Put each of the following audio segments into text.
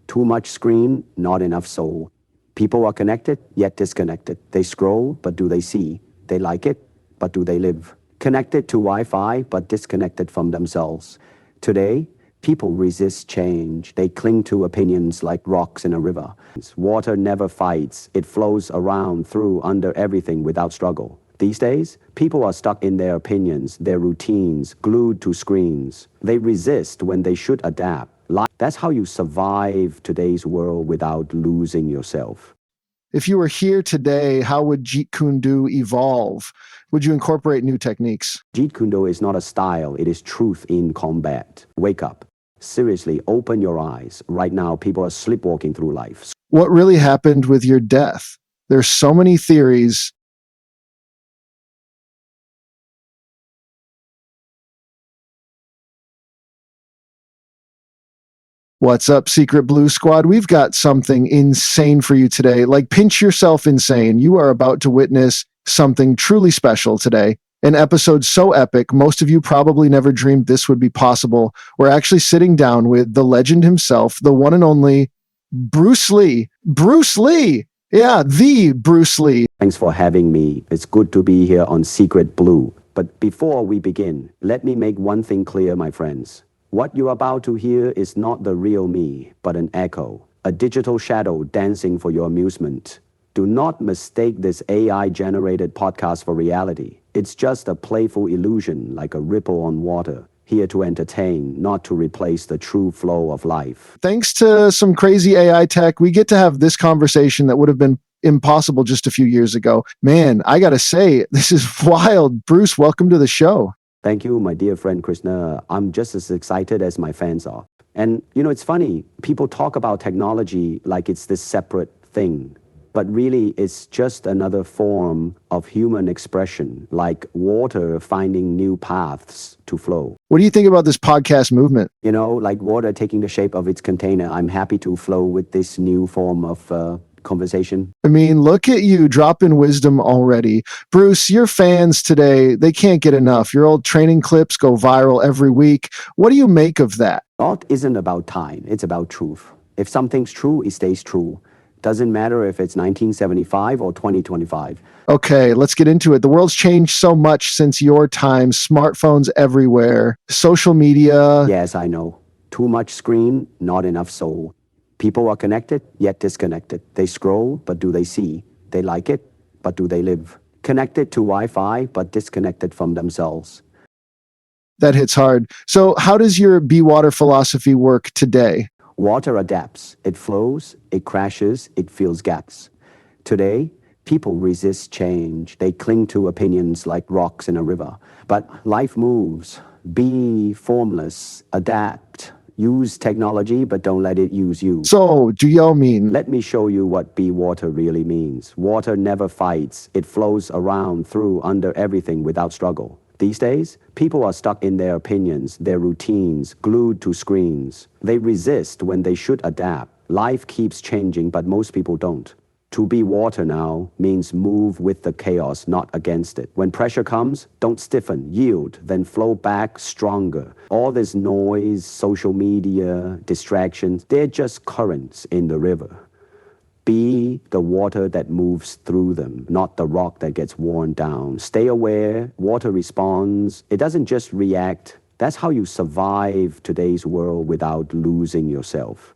Too much screen, not enough soul. People are connected, yet disconnected. They scroll, but do they see? They like it, but do they live? Connected to Wi-Fi, but disconnected from themselves. Today, people resist change. They cling to opinions like rocks in a river. Water never fights. It flows around, through, under everything without struggle. These days, people are stuck in their opinions, their routines, glued to screens. They resist when they should adapt. That's how you survive today's world without losing yourself. If you were here today, how would Jeet Kune Do evolve? Would you incorporate new techniques? Jeet Kune Do is not a style, it is truth in combat. Wake up. Seriously, open your eyes. Right now, people are sleepwalking through life. What really happened with your death? There's so many theories. What's up, Secret Blue Squad? We've got something insane for you today. Like, pinch yourself insane. You are about to witness something truly special today. An episode so epic, most of you probably never dreamed this would be possible. We're actually sitting down with the legend himself, the one and only Bruce Lee. Bruce Lee! Yeah, the Bruce Lee. Thanks for having me. It's good to be here on Secret Blue. But before we begin, let me make one thing clear, my friends. What you're about to hear is not the real me, but an echo, a digital shadow dancing for your amusement. Do not mistake this AI-generated podcast for reality. It's just a playful illusion, like a ripple on water, here to entertain, not to replace the true flow of life. Thanks to some crazy AI tech, we get to have this conversation that would have been impossible just a few years ago. Man, I gotta say, this is wild. Bruce, welcome to the show. Thank you, my dear friend Krishna. I'm just as excited as my fans are. And, it's funny, people talk about technology like it's this separate thing, but really it's just another form of human expression, like water finding new paths to flow. What do you think about this podcast movement? Like water taking the shape of its container. I'm happy to flow with this new form of conversation. I mean, look at you dropping wisdom already. Bruce, your fans today, they can't get enough. Your old training clips go viral every week. What do you make of that? Art isn't about time, it's about truth. If something's true, it stays true. Doesn't matter if it's 1975 or 2025. Okay, let's get into it. The world's changed so much since your time. Smartphones everywhere, social media. Yes, I know. Too much screen, not enough soul. People are connected, yet disconnected. They scroll, but do they see? They like it, but do they live? Connected to Wi-Fi, but disconnected from themselves. That hits hard. So how does your be water philosophy work today? Water adapts. It flows, it crashes, it fills gaps. Today, people resist change. They cling to opinions like rocks in a river. But life moves. Be formless, adapt. Use technology, but don't let it use you. So, do y'all mean? Let me show you what be water really means. Water never fights. It flows around, through, under everything without struggle. These days, people are stuck in their opinions, their routines, glued to screens. They resist when they should adapt. Life keeps changing, but most people don't. To be water now means move with the chaos, not against it. When pressure comes, don't stiffen, yield, then flow back stronger. All this noise, social media, distractions, they're just currents in the river. Be the water that moves through them, not the rock that gets worn down. Stay aware, water responds. It doesn't just react. That's how you survive today's world without losing yourself.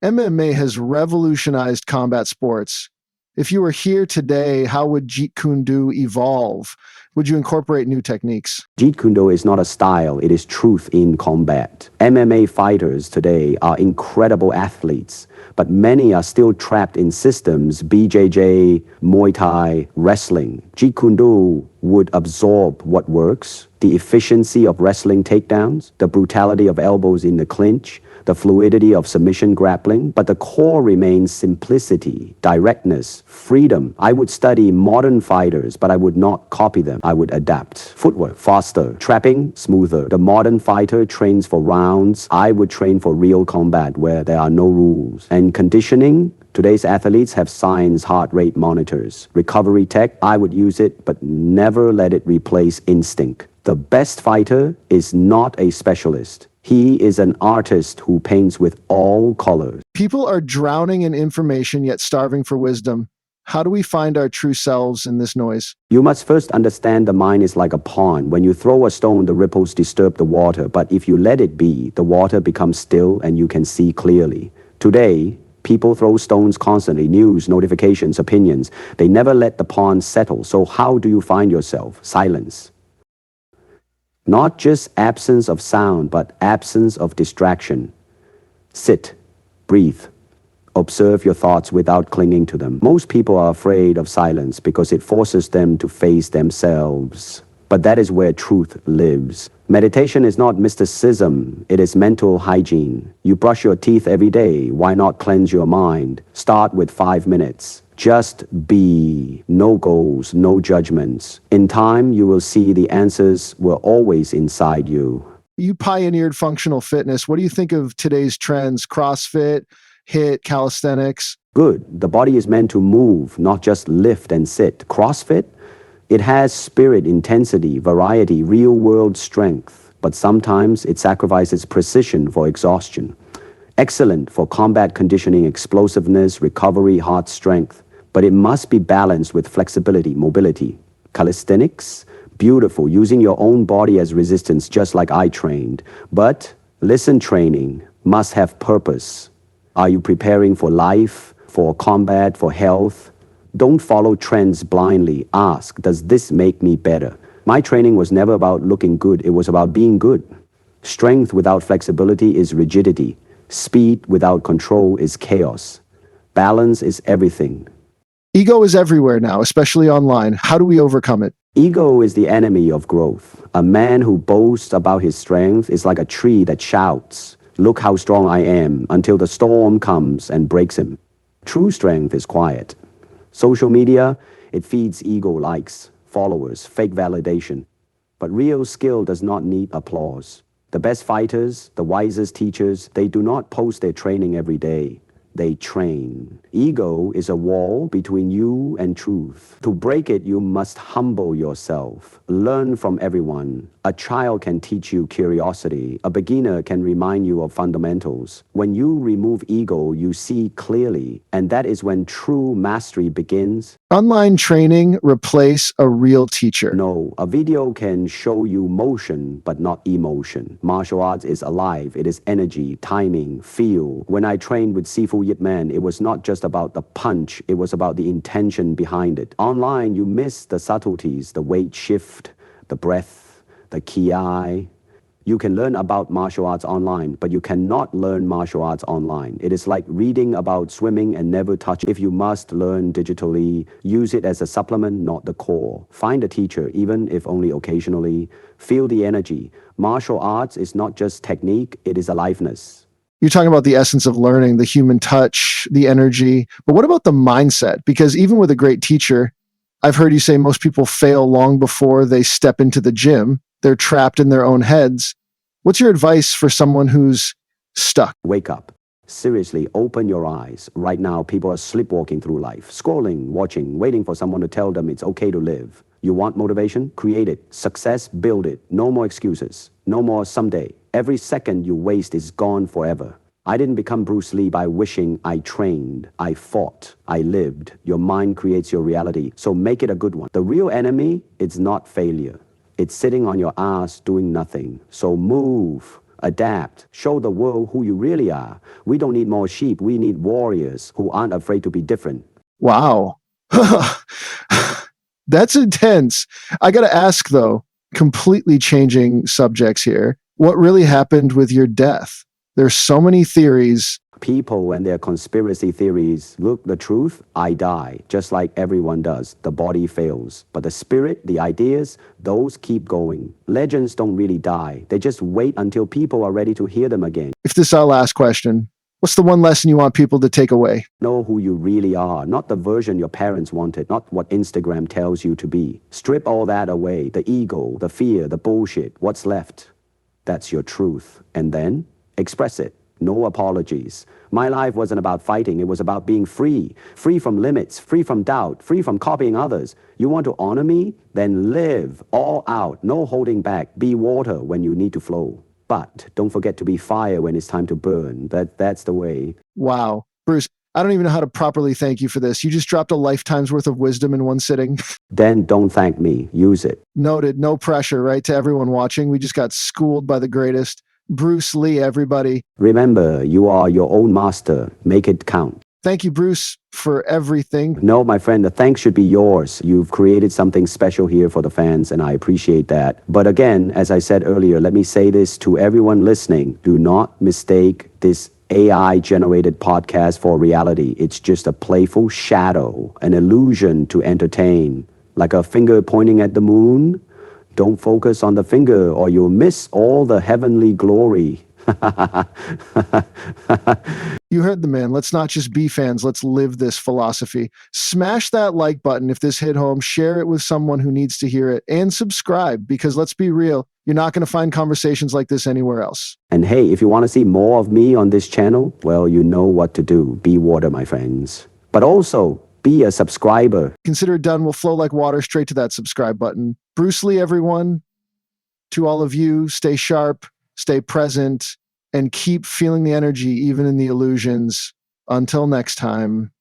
MMA has revolutionized combat sports. If you were here today, how would Jeet Kune Do evolve? Would you incorporate new techniques? Jeet Kune Do is not a style, it is truth in combat. MMA fighters today are incredible athletes, but many are still trapped in systems, BJJ, Muay Thai, wrestling. Jeet Kune Do would absorb what works, the efficiency of wrestling takedowns, the brutality of elbows in the clinch, the fluidity of submission grappling, but the core remains simplicity, directness, freedom. I would study modern fighters, but I would not copy them. I would adapt. Footwork, faster. Trapping, smoother. The modern fighter trains for rounds. I would train for real combat where there are no rules. And conditioning, today's athletes have science heart rate monitors. Recovery tech, I would use it, but never let it replace instinct. The best fighter is not a specialist. He is an artist who paints with all colors. People are drowning in information yet starving for wisdom. How do we find our true selves in this noise? You must first understand the mind is like a pond. When you throw a stone, the ripples disturb the water. But if you let it be, the water becomes still and you can see clearly. Today, people throw stones constantly, news, notifications, opinions. They never let the pond settle. So how do you find yourself? Silence. Not just absence of sound, but absence of distraction. Sit, breathe, observe your thoughts without clinging to them. Most people are afraid of silence because it forces them to face themselves. But that is where truth lives. Meditation is not mysticism, it is mental hygiene. You brush your teeth every day, why not cleanse your mind? Start with 5 minutes. Just be. No goals, no judgments. In time, you will see the answers were always inside you. You pioneered functional fitness. What do you think of today's trends? CrossFit, HIIT, calisthenics? Good. The body is meant to move, not just lift and sit. CrossFit, it has spirit, intensity, variety, real-world strength. But sometimes it sacrifices precision for exhaustion. Excellent for combat conditioning, explosiveness, recovery, heart strength. But it must be balanced with flexibility, mobility. Calisthenics, beautiful, using your own body as resistance, just like I trained. But listen, training must have purpose. Are you preparing for life, for combat, for health? Don't follow trends blindly. Ask, does this make me better? My training was never about looking good. It was about being good. Strength without flexibility is rigidity. Speed without control is chaos. Balance is everything. Ego is everywhere now, especially online. How do we overcome it? Ego is the enemy of growth. A man who boasts about his strength is like a tree that shouts, "Look how strong I am," until the storm comes and breaks him. True strength is quiet. Social media, it feeds ego likes, followers, fake validation. But real skill does not need applause. The best fighters, the wisest teachers, they do not post their training every day. They train. Ego is a wall between you and truth. To break it, you must humble yourself. Learn from everyone. A child can teach you curiosity. A beginner can remind you of fundamentals. When you remove ego, you see clearly, and that is when true mastery begins. Online training replace a real teacher. No, a video can show you motion, but not emotion. Martial arts is alive. It is energy, timing, feel. When I trained with Sifu Yip Man, it was not just about the punch, it was about the intention behind it. Online, you miss the subtleties, the weight shift, the breath, the ki. You can learn about martial arts online, but you cannot learn martial arts online. It is like reading about swimming and never touch. If you must learn digitally, use it as a supplement, not the core. Find a teacher, even if only occasionally. Feel the energy. Martial arts is not just technique, it is aliveness. You're talking about the essence of learning, the human touch, the energy. But what about the mindset? Because even with a great teacher, I've heard you say most people fail long before they step into the gym. They're trapped in their own heads. What's your advice for someone who's stuck? Wake up. Seriously, open your eyes. Right now, people are sleepwalking through life, scrolling, watching, waiting for someone to tell them it's okay to live. You want motivation? Create it. Success? Build it. No more excuses. No more someday. Every second you waste is gone forever. I didn't become Bruce Lee by wishing. I trained. I fought. I lived. Your mind creates your reality, so make it a good one. The real enemy, it's not failure. It's sitting on your ass doing nothing. So move, adapt, show the world who you really are. We don't need more sheep. We need warriors who aren't afraid to be different. Wow. That's intense. I got to ask, though, completely changing subjects here. What really happened with your death? There's so many theories. People and their conspiracy theories. Look, the truth, I die, just like everyone does. The body fails. But the spirit, the ideas, those keep going. Legends don't really die. They just wait until people are ready to hear them again. If this is our last question, what's the one lesson you want people to take away? Know who you really are, not the version your parents wanted, not what Instagram tells you to be. Strip all that away, the ego, the fear, the bullshit. What's left? That's your truth. And then express it. No apologies. My life wasn't about fighting. It was about being free. Free from limits, free from doubt, free from copying others. You want to honor me? Then live all out. No holding back. Be water when you need to flow. But don't forget to be fire when it's time to burn. That's the way. Wow. Bruce, I don't even know how to properly thank you for this. You just dropped a lifetime's worth of wisdom in one sitting. Then don't thank me. Use it. Noted. No pressure, right? To everyone watching. We just got schooled by the greatest. Bruce Lee, everybody. Remember, you are your own master. Make it count. Thank you, Bruce, for everything. No, my friend, the thanks should be yours. You've created something special here for the fans, and I appreciate that. But again, as I said earlier, let me say this to everyone listening. Do not mistake this AI-generated podcast for reality. It's just a playful shadow, an illusion to entertain. Like a finger pointing at the moon. Don't focus on the finger or you'll miss all the heavenly glory. You heard the man. Let's not just be fans. Let's live this philosophy. Smash that like button if this hit home. Share it with someone who needs to hear it. And subscribe, because let's be real, you're not going to find conversations like this anywhere else. And hey, if you want to see more of me on this channel, well, you know what to do. Be water, my friends. But also, be a subscriber. Consider it done. Will flow like water straight to that subscribe button. Bruce Lee, everyone. To all of you, stay sharp, stay present, and keep feeling the energy even in the illusions. Until next time.